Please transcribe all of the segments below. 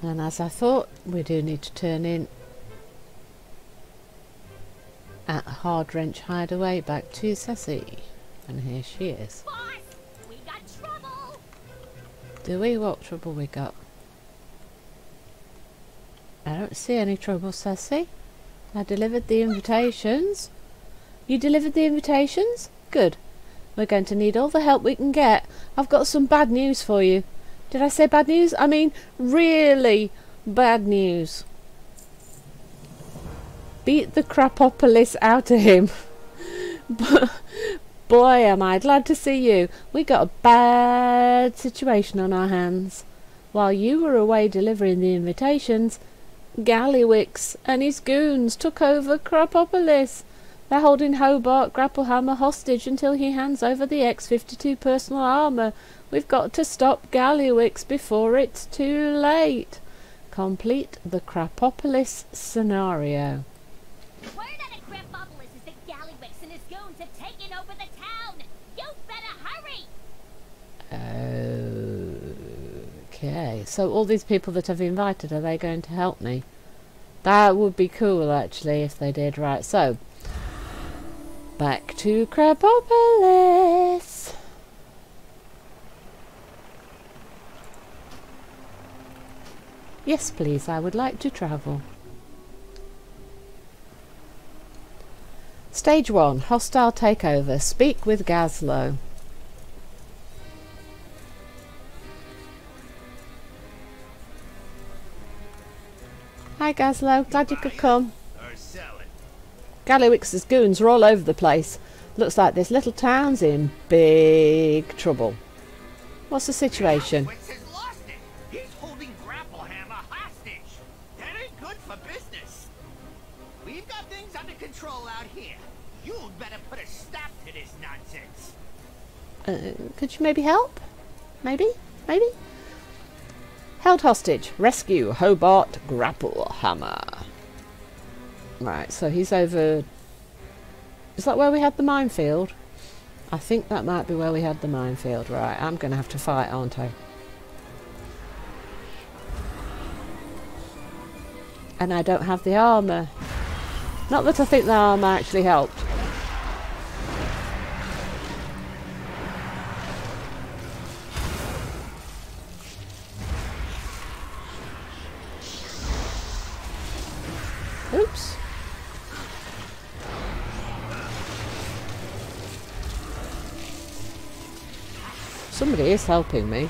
And as I thought, we do need to turn in at Hard Wrench Hideaway back to Ceci. And here she is. Boss, we got trouble. Do we? What trouble we got? I don't see any trouble, Ceci. I delivered the invitations. You delivered the invitations? Good. We're going to need all the help we can get. I've got some bad news for you. Did I say bad news? I mean really bad news. Beat the crapopolis out of him. But boy, am I glad to see you. We got a bad situation on our hands. While you were away delivering the invitations, Gallywix and his goons took over Crapopolis. They're holding Hobart Grapplehammer hostage until he hands over the X-52 personal armour. We've got to stop Gallywix before it's too late. Complete the Crapopolis scenario. Word out of Crapopolis is that Gallywix and his goons have taken over the town. You better hurry. Okay, so all these people that I've invited, are they going to help me? That would be cool actually if they did. Right, so back to Crapopolis. Yes, please, I would like to travel. Stage 1, hostile takeover. Speak with Gazlo. Hi Gazlo, glad you could come. Gallywix's goons are all over the place. Looks like this little town's in big trouble. What's the situation? Has lost it. He's holding Grapplehammer hostage. That ain't good for business. We've got things under control out here. You'd better put a stop to this nonsense. Could you maybe help? Maybe? Held hostage. Rescue Hobart Grapplehammer. Right, so he's over... Is that where we had the minefield? I think that might be where we had the minefield. Right, I'm going to have to fight, aren't I? And I don't have the armour. Not that I think the armour actually helped. Oops. Somebody is helping me.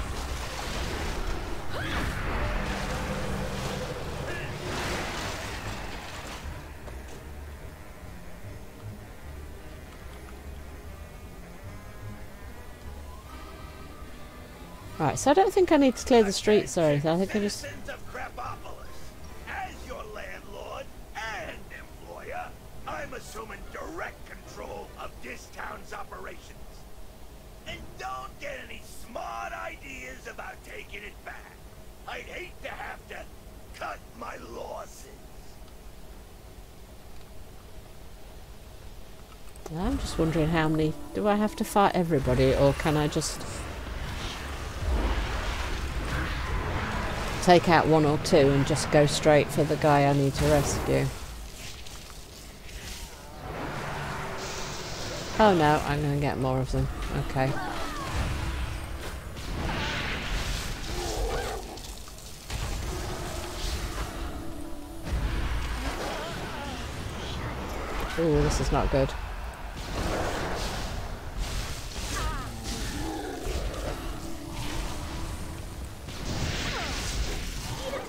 Right, so I don't think I need to clear the streets or anything. I think I just... As your landlord and employer, I'm assuming direct control of this town's operations. And don't get any smart ideas about taking it back. I'd hate to have to cut my losses. I'm just wondering how many... Do I have to fight everybody or can I just... take out one or two and just go straight for the guy I need to rescue? Oh no, I'm going to get more of them. Okay. Ooh, this is not good.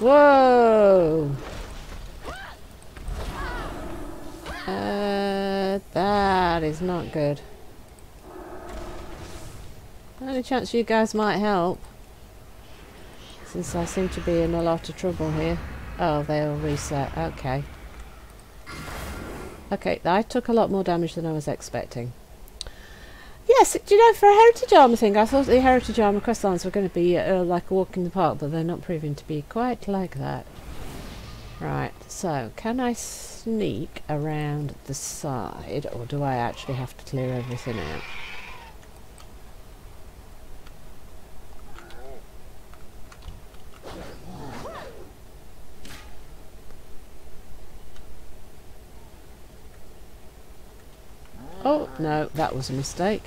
Whoa! That is not good. Any chance you guys might help? Since I seem to be in a lot of trouble here. Oh, they all reset. Okay. Okay, I took a lot more damage than I was expecting. Yes, do you know, for a heritage armour thing, I thought the heritage armour questlines were going to be like a walk in the park, but they're not proving to be quite like that. Right, so can I sneak around the side, or do I actually have to clear everything out? Oh, no, that was a mistake.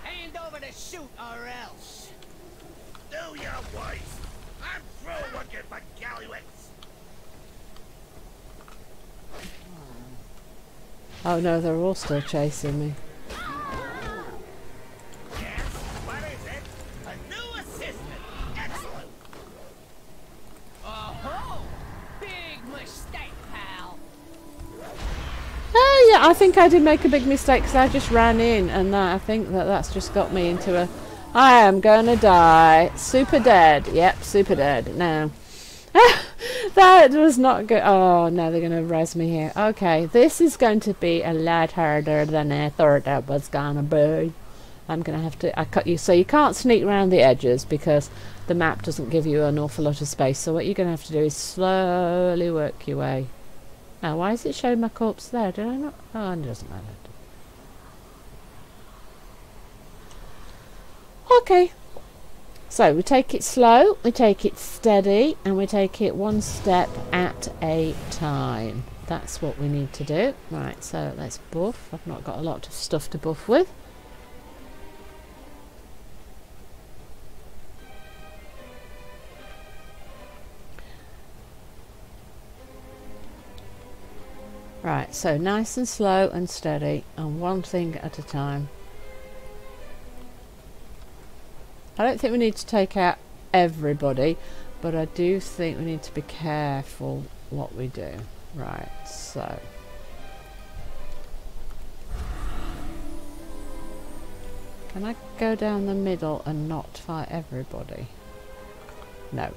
Hand over the chute or else. Do your worst. I'm through working for Gallywicks. Oh no, they're all still chasing me. Yes, what is it? A new assistant. Excellent. Oh-ho! Big mistake, pal. Oh yeah, I think I did make a big mistake because I just ran in, and I think that's just got me into a... I am gonna die. Super dead. Yep, super dead. Now. That was not good. Oh no, they're gonna res me here. Okay, this is going to be a lot harder than I thought it was gonna be. I'm gonna have to... I cut you, so you can't sneak around the edges because the map doesn't give you an awful lot of space. So what you're gonna have to do is slowly work your way. Oh, why is it showing my corpse there? Did I not? Oh, it doesn't matter. Okay. So we take it slow, we take it steady, and we take it one step at a time. That's what we need to do. Right, so let's buff. I've not got a lot of stuff to buff with. Right, so nice and slow and steady, and one thing at a time. I don't think we need to take out everybody, but I do think we need to be careful what we do. Right, so... Can I go down the middle and not fight everybody? No.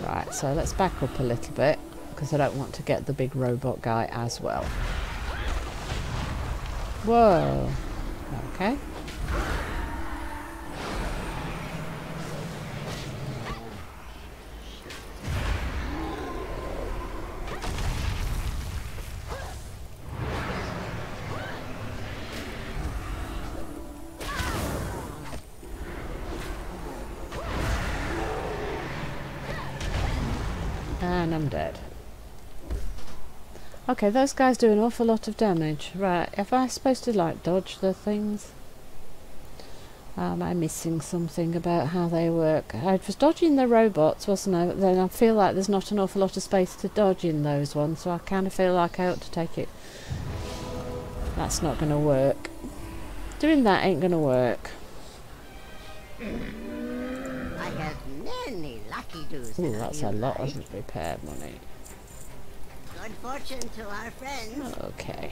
Right, so let's back up a little bit, because I don't want to get the big robot guy as well. Whoa. Okay. And I'm dead. Okay, those guys do an awful lot of damage. Right, am I supposed to like dodge the things? Am I missing something about how they work? I was dodging the robots, wasn't I? But then I feel like there's not an awful lot of space to dodge in those ones, so I kind of feel like I ought to take it. That's not going to work. Doing that ain't going to work. I have many lucky doos. Ooh, that's a lot of repair money. Good fortune to our friends. Okay.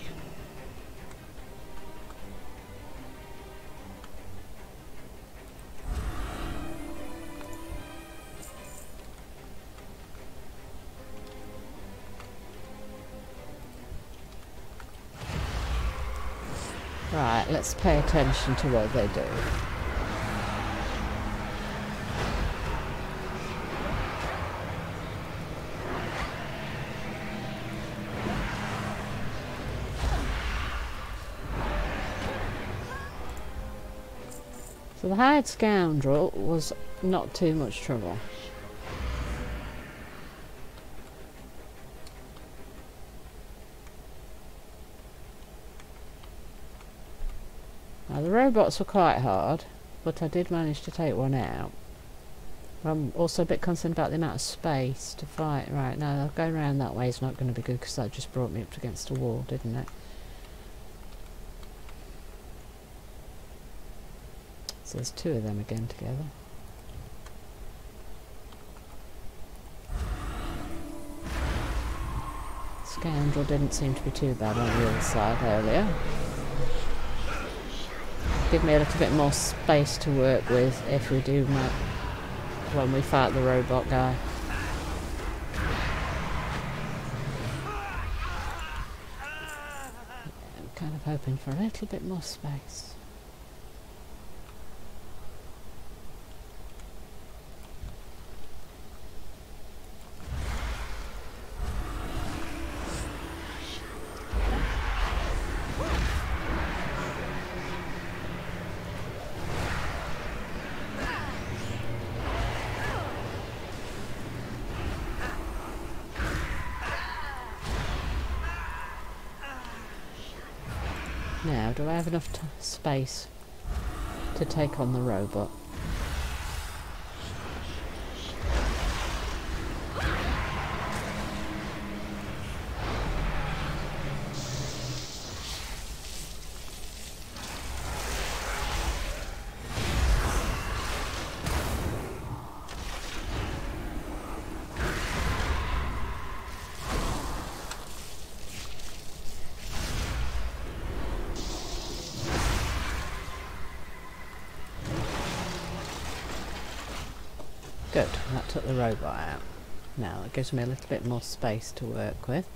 Right, let's pay attention to what they do. So the hired scoundrel was not too much trouble. Now the robots were quite hard, but I did manage to take one out. I'm also a bit concerned about the amount of space to fight. Right, now going around that way is not going to be good because that just brought me up against a wall, didn't it? So there's two of them again together. Scoundrel didn't seem to be too bad on the other side earlier. Give me a little bit more space to work with if we do when we fight the robot guy. I'm kind of hoping for a little bit more space. Now, do I have enough space to take on the robot? Good, that took the robot out. Now it gives me a little bit more space to work with.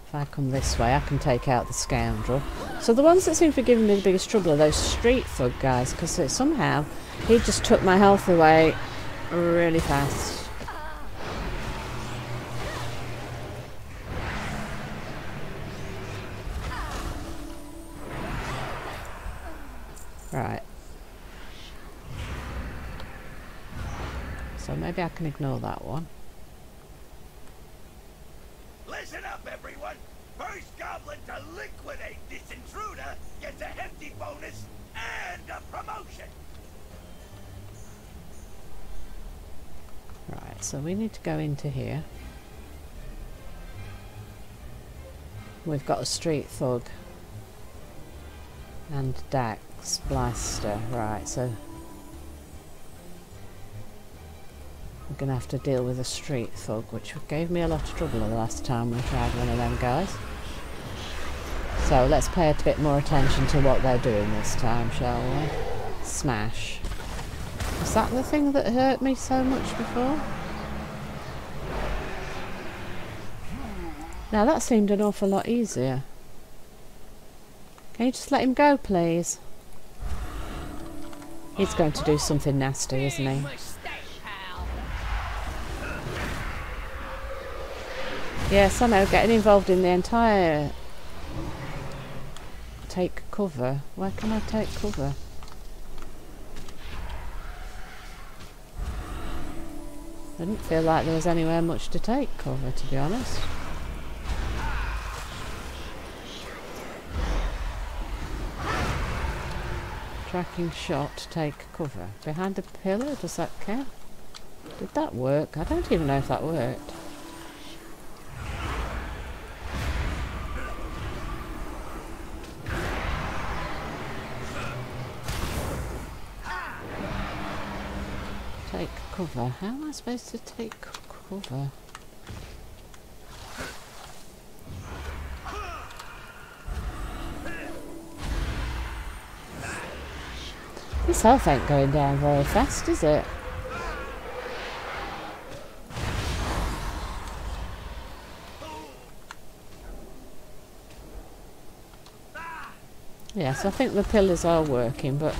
If I come this way I can take out the scoundrel. So the ones that seem to be giving me the biggest trouble are those street thug guys, because somehow he just took my health away really fast. Right. So maybe I can ignore that one. Listen up, everyone! First goblin to liquidate this intruder gets a hefty bonus and a promotion! Right, so we need to go into here. We've got a street thug and Dax Blaster. Right, so we're going to have to deal with a street thug, which gave me a lot of trouble the last time we tried one of them guys. So let's pay a bit more attention to what they're doing this time, shall we? Smash. Was that the thing that hurt me so much before? Now that seemed an awful lot easier. Can you just let him go, please? He's going to do something nasty, isn't he? Yes, I know, getting involved in the entire... Take cover. Where can I take cover? I didn't feel like there was anywhere much to take cover, to be honest. Tracking shot, take cover. Behind a pillar, does that count? Did that work? I don't even know if that worked. Take cover. How am I supposed to take cover? This health ain't going down very fast, is it? Yes, I think the pillars are working, but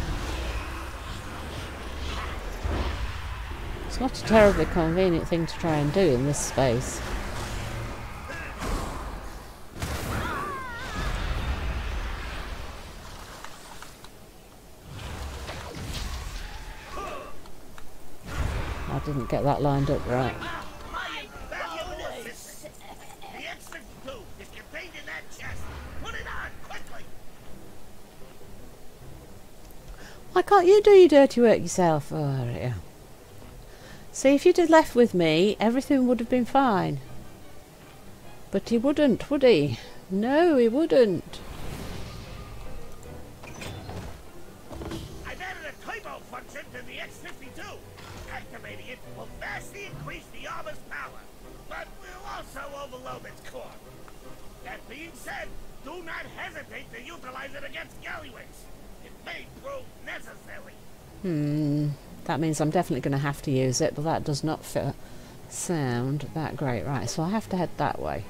it's not a terribly convenient thing to try and do in this space. I didn't get that lined up right. My invaluable assistant! The X-52 is contained in that chest! Put it on, quickly! Why can't you do your dirty work yourself? Oh, yeah. See, if you'd have left with me, everything would have been fine. But he wouldn't, would he? No, he wouldn't. I've added a turbo function to the X-52. Activating it will vastly increase the armor's power, but will also overload its core. That being said, do not hesitate to utilize it against Gallywicks. It may prove necessary. That means I'm definitely going to have to use it, but that does not sound that great. Right, so I have to head that way.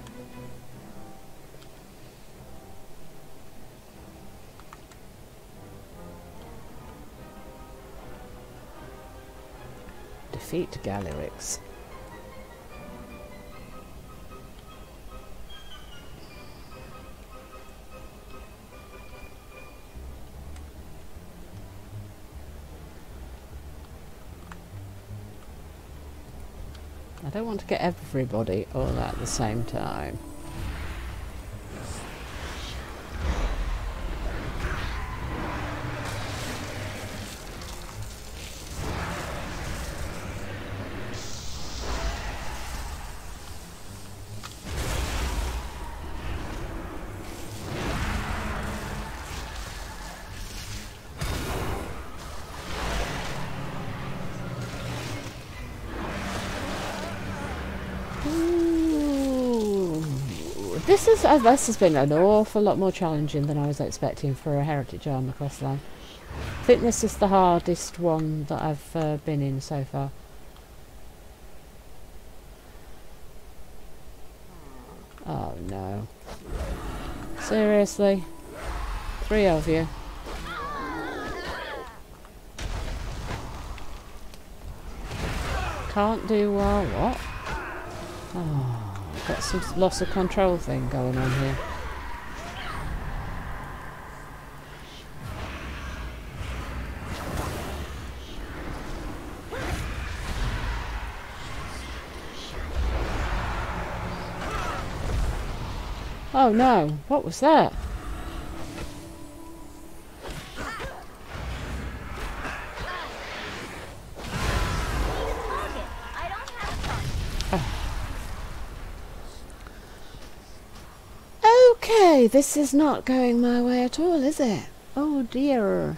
Defeat Gallywicks. I don't want to get everybody all at the same time. Ooh. This has been an awful lot more challenging than I was expecting for a Heritage Armor questline. I think this is the hardest one that I've been in so far. Oh no. Seriously? 3 of you? Can't do well, what? Oh, got some loss of control thing going on here. Oh no, what was that? Okay, this is not going my way at all, is it? Oh dear.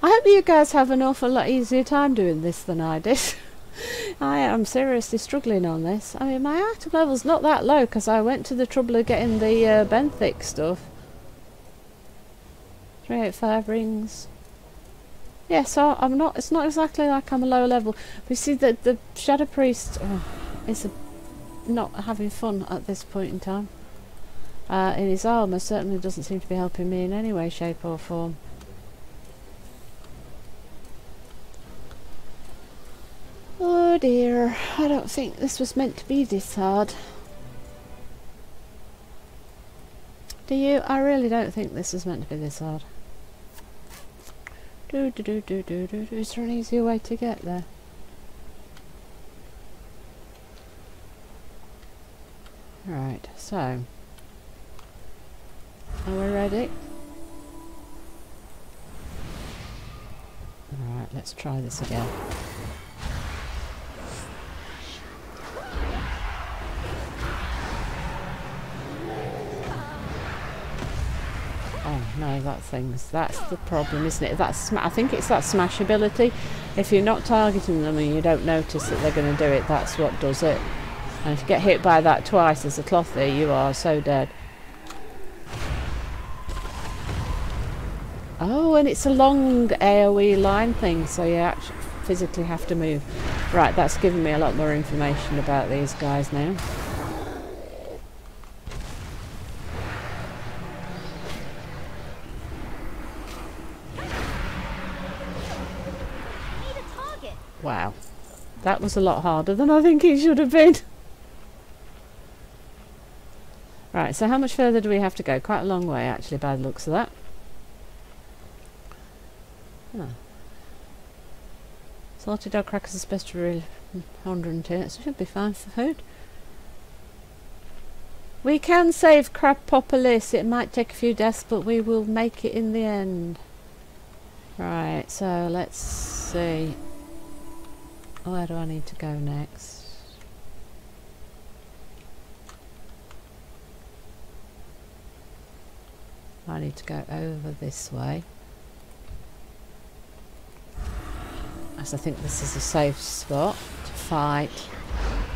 I hope you guys have an awful lot easier time doing this than I did. I am seriously struggling on this. I mean, my item level's not that low because I went to the trouble of getting the benthic stuff. 385 rings. Yeah, so I'm not. It's not exactly like I'm a low level. But you see, the Shadow Priest is not having fun at this point in time. And his armour certainly doesn't seem to be helping me in any way, shape or form. Oh dear, I don't think this was meant to be this hard. Do you? I really don't think this is meant to be this hard. Is there an easier way to get there? Right, so are we ready? Alright, let's try this again. Oh no, that's the problem, isn't it? I think it's that smash ability. If you're not targeting them and you don't notice that they're going to do it, that's what does it. And if you get hit by that twice as a clothy, you are so dead. Oh, and it's a long AoE line thing, so you actually physically have to move. Right, that's given me a lot more information about these guys now. Wow, that was a lot harder than I think it should have been. Right, so how much further do we have to go? Quite a long way, actually, by the looks of that. Oh. Salted dog crackers are supposed to really 110. It should be fine for food. We can save Crapopolis. It might take a few deaths, but we will make it in the end. Right, so let's see. Where do I need to go next? I need to go over this way. As I think this is a safe spot to fight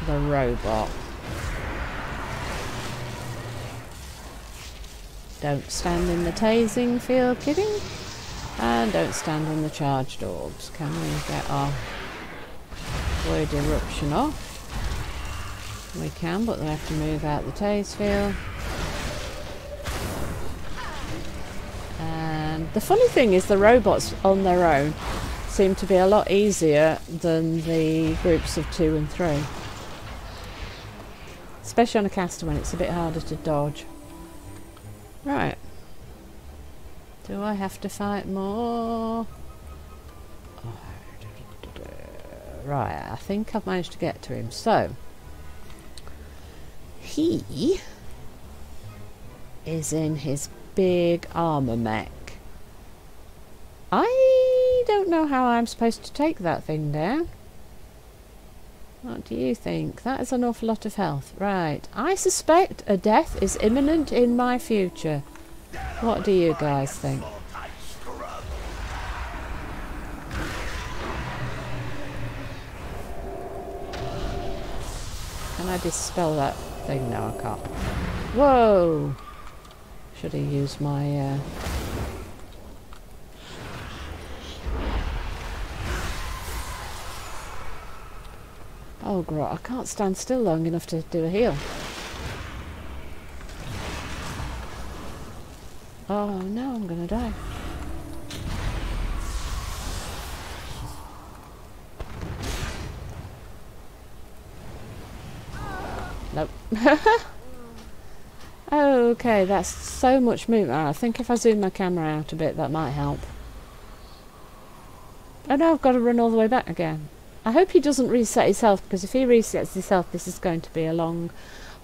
the robot. Don't stand in the tasing field, kidding? And don't stand on the charged orbs. Can we get our void eruption off? We can, but we have to move out the tase field. And the funny thing is the robots on their own seem to be a lot easier than the groups of 2 and 3. Especially on a caster when it's a bit harder to dodge. Right. Do I have to fight more? Right, I think I've managed to get to him. So, he is in his big armour mech. I don't know how I'm supposed to take that thing down. What do you think? That is an awful lot of health. Right, I suspect a death is imminent in my future. What do you guys think? Can I dispel that thing? No, I can't. Whoa! Should have used my... Oh, grot, I can't stand still long enough to do a heal. Oh no, I'm gonna die. Nope. Okay, that's so much movement. I think if I zoom my camera out a bit, that might help. Oh no, I've got to run all the way back again. I hope he doesn't reset himself, because if he resets himself, this is going to be a long,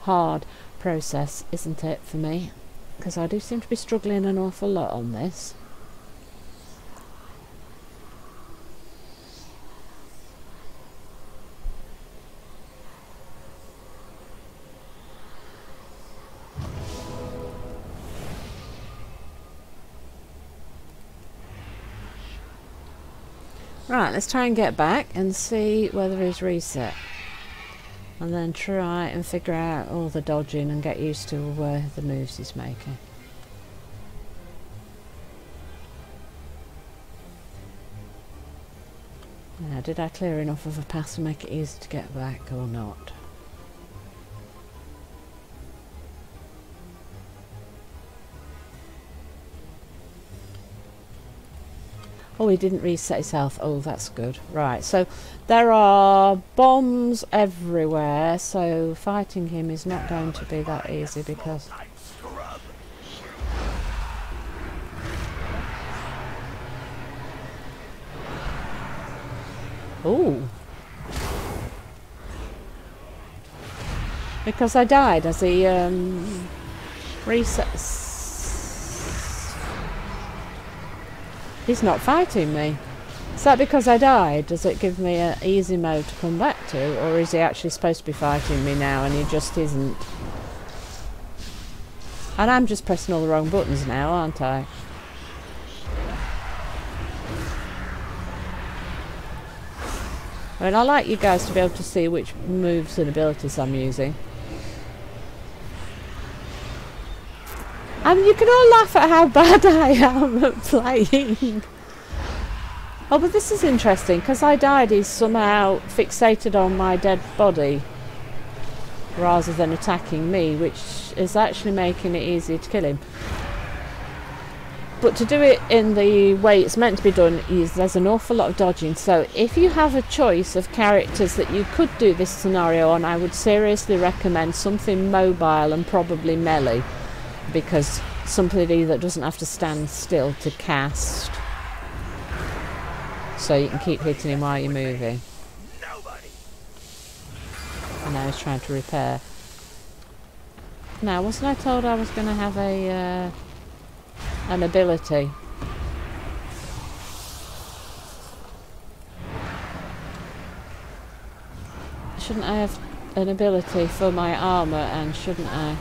hard process, isn't it, for me? Because I do seem to be struggling an awful lot on this. Right, let's try and get back and see whether he's reset. And then try and figure out all the dodging and get used to the moves he's making. Now, did I clear enough of a path to make it easy to get back or not? Oh, he didn't reset himself. Oh, that's good. Right, so there are bombs everywhere, so fighting him is not going to be that easy because... Ooh. Because I died as he resets. He's not fighting me. Is that because I died? Does it give me an easy mode to come back to? Or is he actually supposed to be fighting me now and he just isn't? And I'm just pressing all the wrong buttons now, aren't I? I mean, I like you guys to be able to see which moves and abilities I'm using. I mean, you can all laugh at how bad I am at playing. Oh, but this is interesting, because I died, he's somehow fixated on my dead body rather than attacking me, which is actually making it easier to kill him. But to do it in the way it's meant to be done, there's an awful lot of dodging. So if you have a choice of characters that you could do this scenario on, I would seriously recommend something mobile and probably melee. Because somebody that doesn't have to stand still to cast, so you can keep hitting him while you're moving. And now he's trying to repair. Now, wasn't I told I was going to have a an ability? Shouldn't I have an ability for my armour, and shouldn't I?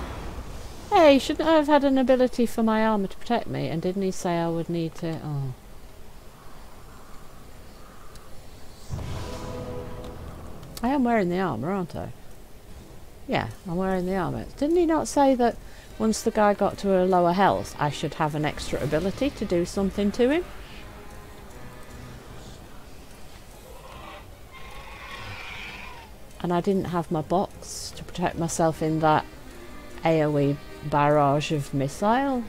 Hey, shouldn't I have had an ability for my armour to protect me? And didn't he say I would need to... Oh. I am wearing the armour, aren't I? Yeah, I'm wearing the armour. Didn't he not say that once the guy got to a lower health, I should have an extra ability to do something to him? And I didn't have my box to protect myself in that AoE barrage of missiles.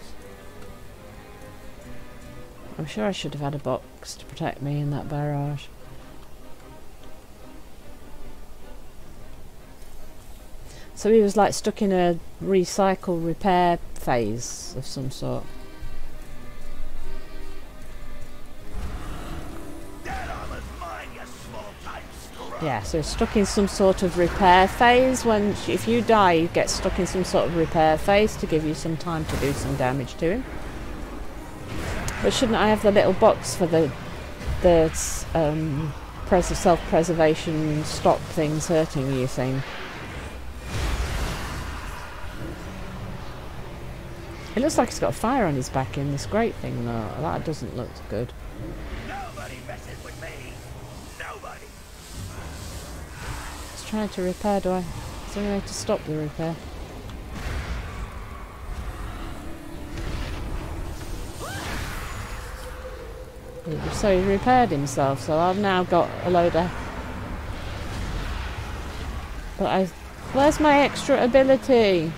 I'm sure I should have had a box to protect me in that barrage. So he was like stuck in a recycle repair phase of some sort. Yeah, so he's stuck in some sort of repair phase. When if you die, you get stuck in some sort of repair phase to give you some time to do some damage to him. But shouldn't I have the little box for the self-preservation stop things hurting you thing? It looks like he's got a fire on his back in this great thing though. That doesn't look good. Nobody messes with me. Nobody. Trying to repair, do I Is there a way to stop the repair? So he repaired himself, so I've now got a load of... But where's my extra ability?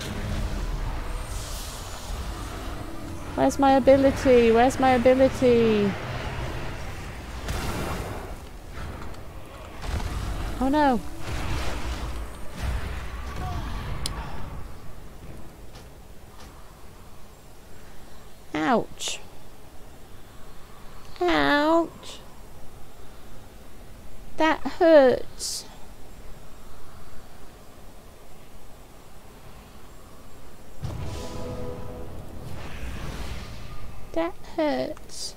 Where's my ability? Where's my ability? Oh no. Ouch. Ouch. That hurts. That hurts.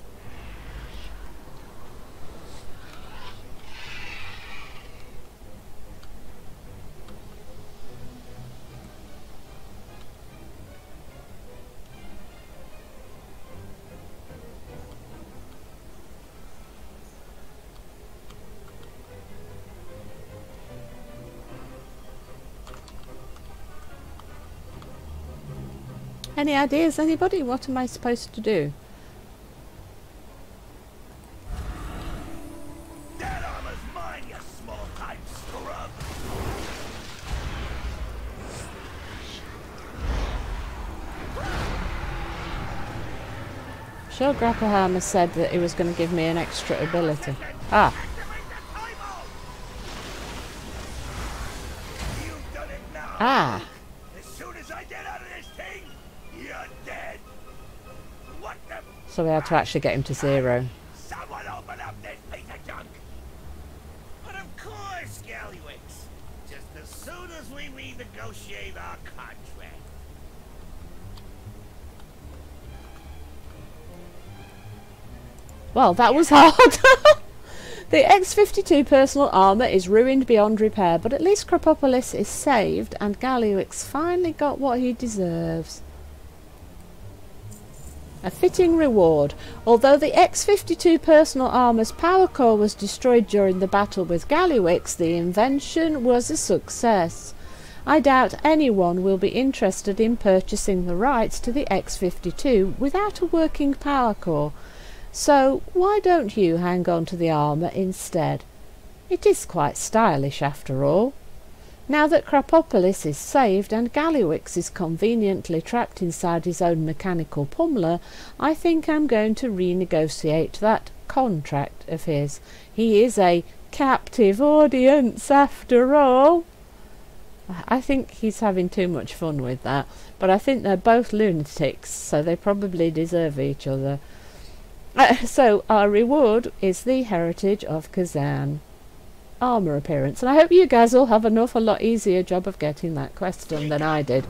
Any ideas, anybody? What am I supposed to do? That armor's mine, you small-time scrub! Sure, Grapplhammer said that he was going to give me an extra ability. Ah. You've done it now. Ah. As soon as I get out of this thing, you're dead. What the? So we had to actually get him to 0. Someone open up this piece of junk. But of course, Scallywicks. Just as soon as we renegotiate our contract. Well, that was hard. The X-52 personal armour is ruined beyond repair, but at least Krapopolis is saved and Gallywix finally got what he deserves. A fitting reward. Although the X-52 personal armour's power core was destroyed during the battle with Gallywix, the invention was a success. I doubt anyone will be interested in purchasing the rights to the X-52 without a working power core. So why don't you hang on to the armour instead? It is quite stylish after all. Now that Krapopolis is saved and Gallywix is conveniently trapped inside his own mechanical pummeler, I think I'm going to renegotiate that contract of his. He is a captive audience after all. I think he's having too much fun with that, but I think they're both lunatics, so they probably deserve each other. So our reward is the Heritage of Kazan armour appearance, and I hope you guys will have a lot easier job of getting that quest done than I did.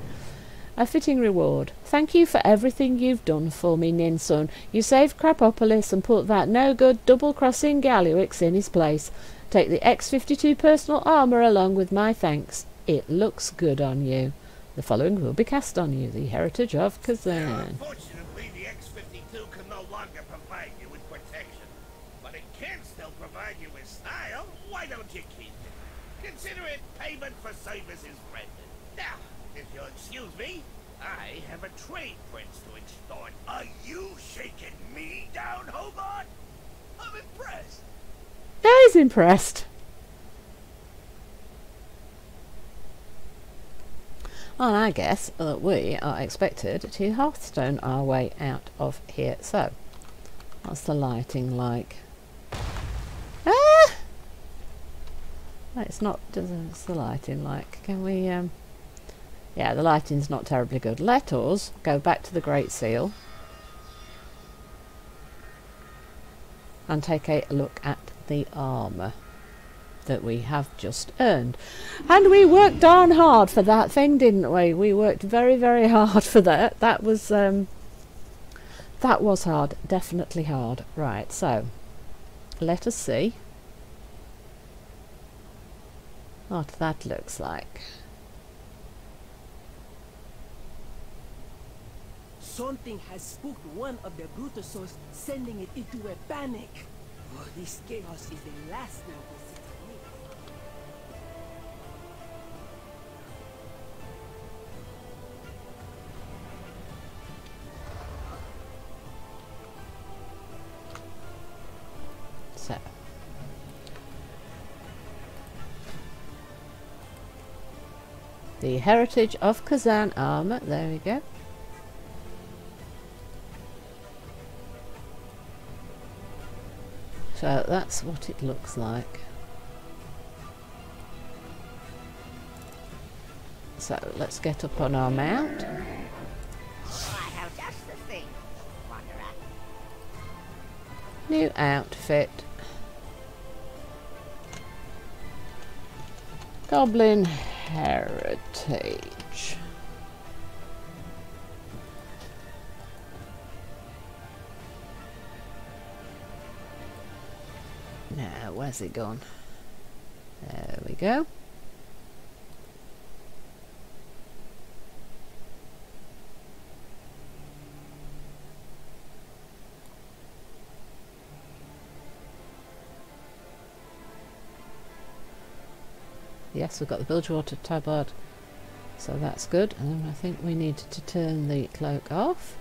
A fitting reward. Thank you for everything you've done for me, Ninsun. You saved Krapopolis and put that no-good double-crossing Gallywix in his place. Take the X-52 personal armour along with my thanks. It looks good on you. The following will be cast on you. The Heritage of Kazan. Unfortunately, the X-52 can no longer provide you with protection. But it can still provide you with style. Why don't you keep it? Consider it payment for services rendered. Now, if you'll excuse me, I have a trade prince to extort. Are you shaking me down, Hobart? I'm impressed. Yeah, he's impressed. Well, I guess that we are expected to Hearthstone our way out of here. So, what's the lighting like? Ah! It's not. What's the lighting like? Can we? Yeah, the lighting's not terribly good. Let us go back to the Great Seal and take a look at the armour that we have just earned. And we worked darn hard for that thing, didn't we? We worked very, very hard for that. That was hard. Definitely hard. Right, so let us see what that looks like. Something has spooked one of the Brutusos, sending it into a panic. Oh, this chaos is the last thing we see. The Heritage of Kazan armour. There we go. So that's what it looks like. So let's get up on our mount. Oh, I have just the thing, Wanderer. New outfit. Goblin Heritage. Now, where's it gone? There we go. Yes, we've got the Bilgewater tabard, so that's good. And I think we need to turn the cloak off.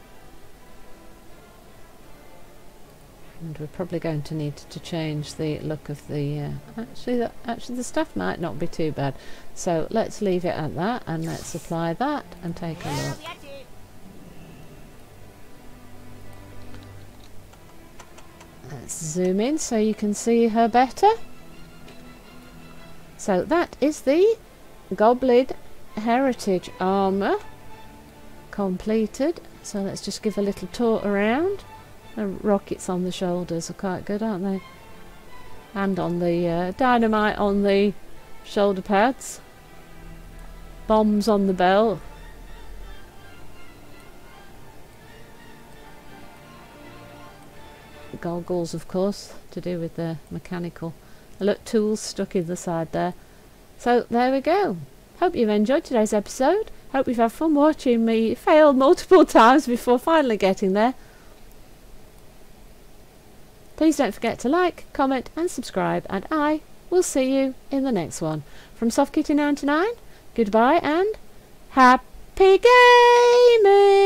And we're probably going to need to change the look of the... actually the stuff might not be too bad. So let's leave it at that, and let's apply that and take a look. Let's zoom in so you can see her better. So that is the Goblin Heritage armour completed. So let's just give a little tour around. The rockets on the shoulders are quite good, aren't they? And on the dynamite on the shoulder pads. Bombs on the belt. Goggles, of course, to do with the mechanical. Look, tools stuck in the side there. So there we go. Hope you've enjoyed today's episode. Hope you've had fun watching me fail multiple times before finally getting there. Please don't forget to like, comment and subscribe, and I will see you in the next one. From SoftKitty99, goodbye and happy gaming!